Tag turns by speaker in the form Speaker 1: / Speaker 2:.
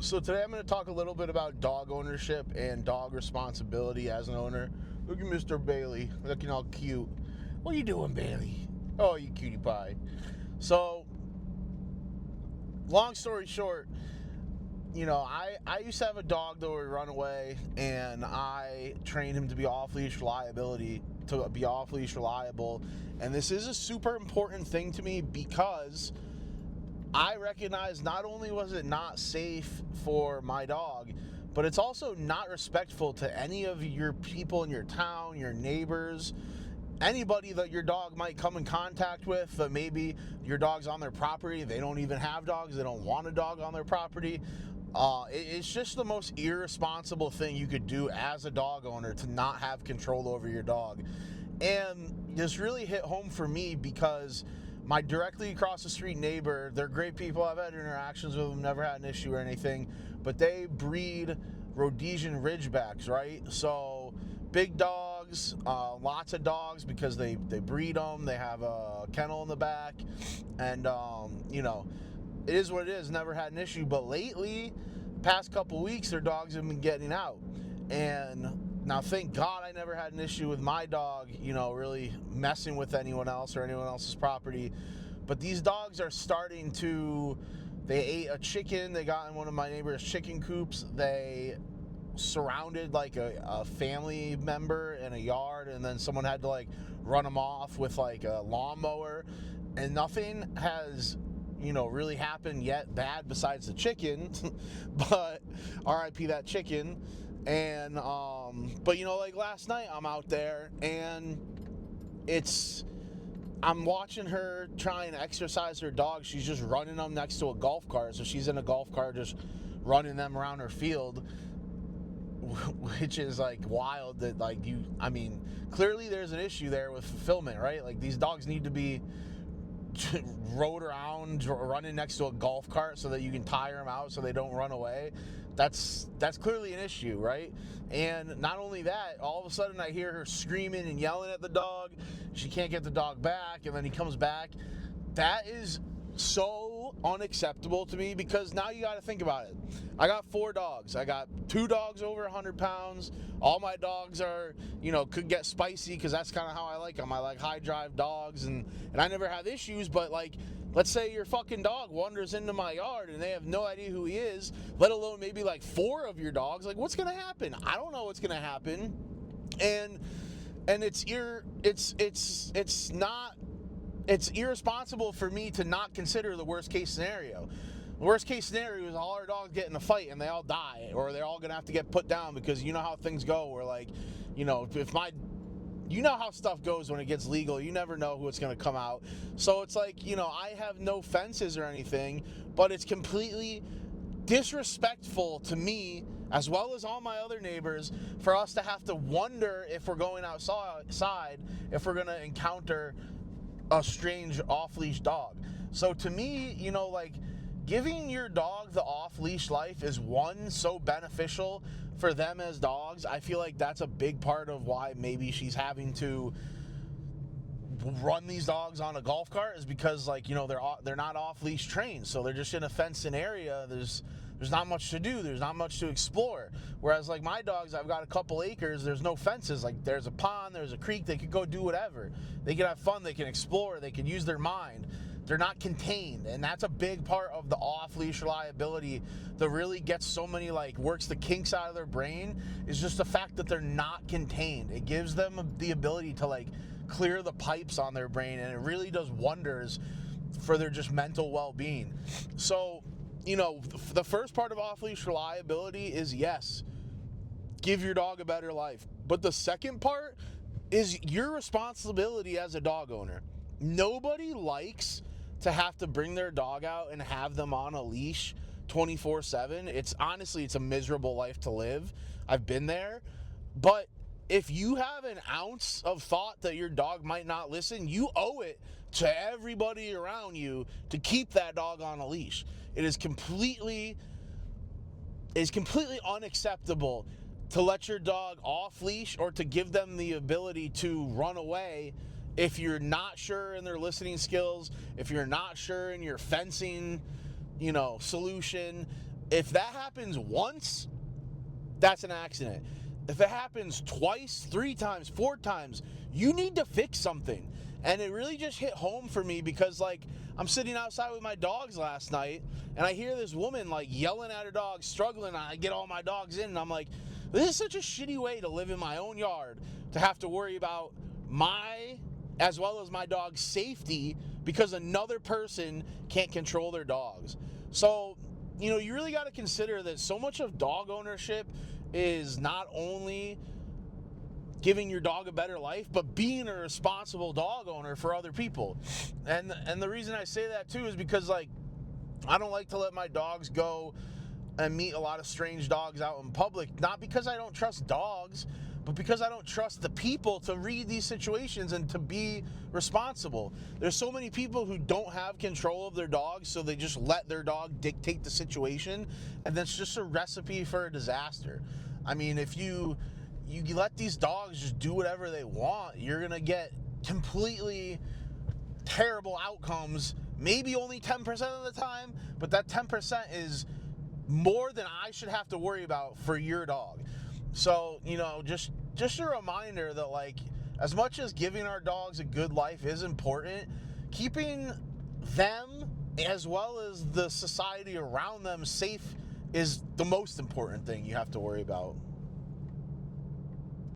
Speaker 1: So today I'm going to talk a little bit about dog ownership and dog responsibility as an owner. Look at Mr. Bailey, looking all cute. What are you doing, Bailey? Oh, you cutie pie. So, long story short, I used to have a dog that would run away, and I trained him to be off-leash reliable. And this is a super important thing to me because I recognize not only was it not safe for my dog, but it's also not respectful to any of your people in your town, your neighbors, anybody that your dog might come in contact with. Maybe your dog's on their property, they don't even have dogs, they don't want a dog on their property. It's just the most irresponsible thing you could do as a dog owner to not have control over your dog. And this really hit home for me because my directly across the street neighbor, they're great people. I've had interactions with them, never had an issue or anything, but they breed Rhodesian Ridgebacks, right? So big dogs, lots of dogs because they breed them. They have a kennel in the back, and it is what it is. Never had an issue, but lately, past couple weeks, their dogs have been getting out. And now, thank God, I never had an issue with my dog, really messing with anyone else or anyone else's property. But these dogs are starting to. They ate a chicken. They got in one of my neighbor's chicken coops. They surrounded like a family member in a yard, and then someone had to run them off with a lawnmower, and nothing has really happened yet bad besides the chicken. But RIP that chicken. And but last night I'm out there and I'm watching her try and exercise her dog. She's just running them next to a golf cart. So she's in a golf cart just running them around her field, which is wild that clearly there's an issue there with fulfillment, right? These dogs need to be rode around running next to a golf cart so that you can tire them out so they don't run away. That's clearly an issue, right? And not only that, all of a sudden I hear her screaming and yelling at the dog. She can't get the dog back, and then he comes back. That is so unacceptable to me because now you got to think about it. I got 4 dogs. I got 2 dogs over 100 pounds. All my dogs are, could get spicy because that's kind of how I like them. I like high drive dogs, and I never have issues, but let's say your fucking dog wanders into my yard and they have no idea who he is, let alone maybe 4 of your dogs. What's going to happen? I don't know what's going to happen. And it's irresponsible for me to not consider the worst case scenario. The worst case scenario is all our dogs get in a fight and they all die, or they're all gonna have to get put down because you know how things go. Where you know how stuff goes when it gets legal. You never know who it's gonna come out. So it's I have no fences or anything, but it's completely disrespectful to me as well as all my other neighbors for us to have to wonder if we're going outside, if we're gonna encounter a strange off-leash dog. So to me, giving your dog the off-leash life is so beneficial for them as dogs. I feel like that's a big part of why maybe she's having to run these dogs on a golf cart, is because they're not off-leash trained, so they're just in a fenced-in area. There's not much to do. There's not much to explore. Whereas my dogs, I've got a couple acres. There's no fences. There's a pond. There's a creek. They could go do whatever. They can have fun. They can explore. They can use their mind. They're not contained. And that's a big part of the off-leash reliability that really gets so many, works the kinks out of their brain, is just the fact that they're not contained. It gives them the ability to, clear the pipes on their brain. And it really does wonders for their just mental well-being. So, the first part of off-leash reliability is, yes, give your dog a better life. But the second part is your responsibility as a dog owner. Nobody likes to have to bring their dog out and have them on a leash 24/7. It's a miserable life to live. I've been there. But if you have an ounce of thought that your dog might not listen, you owe it to everybody around you to keep that dog on a leash. It is completely unacceptable to let your dog off leash or to give them the ability to run away if you're not sure in their listening skills, if you're not sure in your fencing, solution. If that happens once, that's an accident. If it happens twice, 3 times, 4 times, you need to fix something. And it really just hit home for me because, like, I'm sitting outside with my dogs last night, and I hear this woman, like, yelling at her dog, struggling, and I get all my dogs in, and I'm like, this is such a shitty way to live in my own yard, to have to worry about my, as well as my dog's safety, because another person can't control their dogs. So, you know, you really got to consider that so much of dog ownership is not only giving your dog a better life, but being a responsible dog owner for other people. And the reason I say that too is because, like, I don't like to let my dogs go and meet a lot of strange dogs out in public, not because I don't trust dogs, but because I don't trust the people to read these situations and to be responsible. There's so many people who don't have control of their dogs, so they just let their dog dictate the situation, and that's just a recipe for a disaster. I mean, if you let these dogs just do whatever they want, you're gonna get completely terrible outcomes, maybe only 10% of the time, but that 10% is more than I should have to worry about for your dog. So, you know, just a reminder that, like, as much as giving our dogs a good life is important, keeping them as well as the society around them safe is the most important thing you have to worry about.